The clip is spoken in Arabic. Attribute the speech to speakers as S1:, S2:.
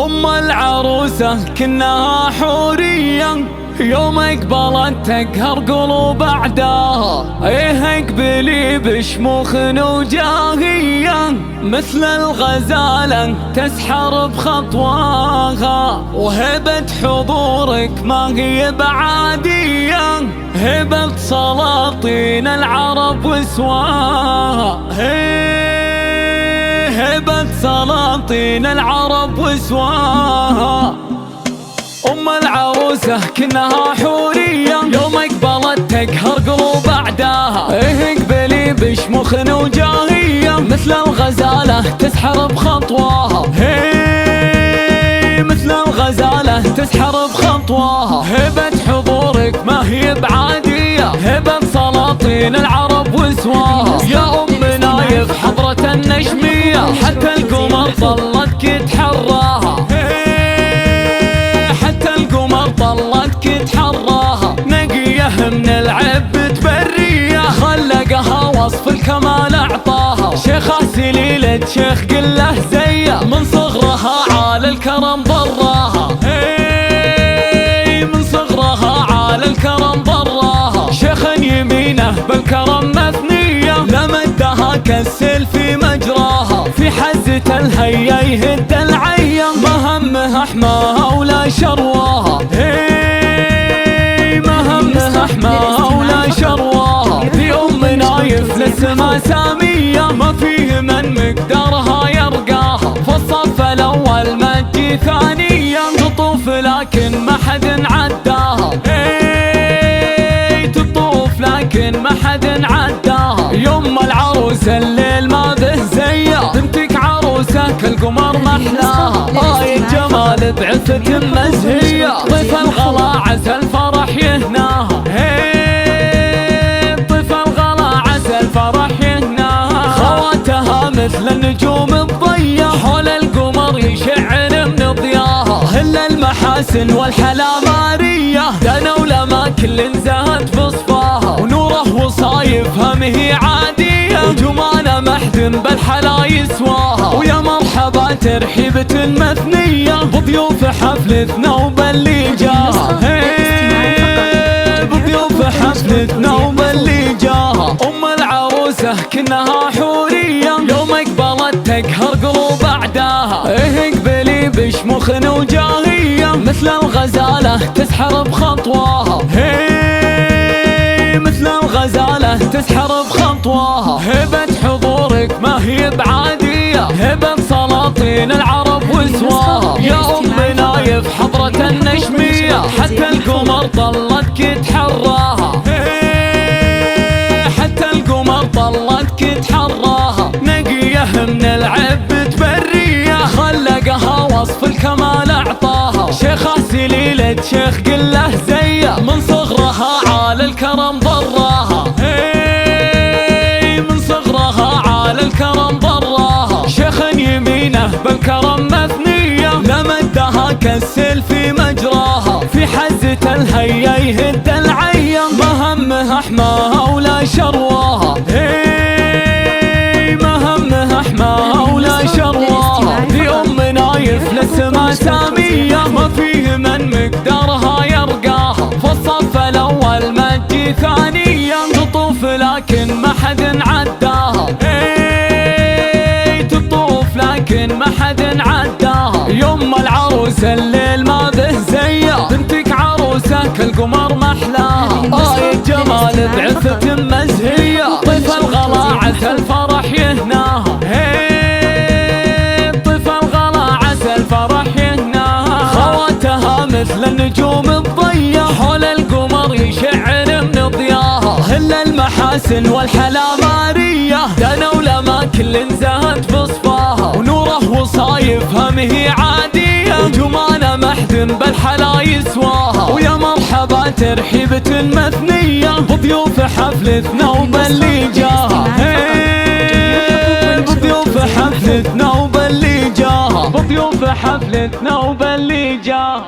S1: أم العروسة كنها حورية، يوم اقبلت تقهر قلوب اعداها. ايه اقبلي بشموخ وجاهية، مثل الغزالة تسحر بخطواها. وهبة حضورك ما هي بعادية، هبة سلاطين العرب وسواها. هبة سلاطين العرب وسواها. أم العروسة كنها حورية، يوم اقبلت تقهر قلوب أعداها. إيه اقبلي بشموخ وجاهية، مثل الغزالة تسحر بخطواها. مثل الغزالة تسحر بخطواها. هبة حضورك ما هي بعادية، هبة سلاطين العرب وسواها. يا أم نايف حضرة النجمية، حتى القمر ظلتك تحراها. طلتك تحراها. نقيه من العب تبريه، خلقها وصف الكمال اعطاها. شيخة سليلة شيخ قله زيه، من صغرها عال الكرم ضراها. من صغرها عال الكرم ضراها. شيخ يمينه بالكرم مثنيه، لمدها كالسيل في مجراها. في حزة الهيا يهد العيا، ما همها حماها ولا شرواها. ما همها حماها ولا شرواها. في أم نايف للسما سامية، ما فيه من مقدارها يرقاها. فالصف الأول ما تجي ثانية، تطوف لكن ما حد عداها. تطوف لكن ما حد عداها. يوم العروسة الليل ما به زيه، بنتك عروسة كالقمر محلاها. جمال بعثة مزهية، طيف الغلا عسى الفرح يهناها. طيف الغلا عسى الفرح يهناها. خواتها مثل النجوم الضية، حول القمر يشعن من ضياها. هل المحاسن والحلا مارية، دنوا لما كل زهت بصفاها. ونوره وصايفها مهي عادية، وجمانة محد بالحلا يسواها. ويا مرحبا ترحيبة مثنية، بضيوف حفلتنا وباللي جاها. بضيوف حفلتنا وباللي جاها. أم العروسة كنها حورية، يوم اقبلت تقهر قلوب أعداها. إيه اقبلي بشموخ وجاهية، مثل الغزالة تسحر بخطواها. مثل الغزالة تسحر بخطواها. هبة حضورك ما هي بعادية، هبة سلاطين العرب وسواها. يا أم نايف حضرة النجمية، حتى القمر طلتك تحراها. حتى القمر طلتك تحراها. نقيه من العب تبريه، خلقها وصف الكمال اعطاها. شيخة سليلة شيخ قله زيه، من صغرها عال الكرم ضراها. من صغرها عال الكرم ضراها. شيخ يمينه بالكرم مثنيه، لمدها كالسيل في مجراها. في حزة الهيا يهد العيا، ما همها حماها ولا شرواها. ما همها حماها ولا شرواها. في أم نايف للسما سامية، ما فيه من مقدارها يرقاها. فالصف الأول ما تجي ثانية، تطوف لكن ما حد عداها. تطوف لكن ما حد عداها. يوم العروسة الليل ما به زيه، بنتك عروسة كالقمر محلاها. جمال بعثة مزهية، طيف الغلا عسى الفرح يهناها. طيف الغلا عسى الفرح يهناها. خواتها مثل النجوم الضية، حول القمر يشعن من ضياها. هل المحاسن والحلا مارية، دنوا لما كل زهت بصفاها. ونوره وصايفها مهي عادية، وجمانة محد بالحلا يسواها. ويا مرحبا ترحيبة مثنية، بضيوف حفلتنا وباللي جاها. بضيوف حفلتنا وباللي جاها. بضيوف حفلتنا وباللي جاها.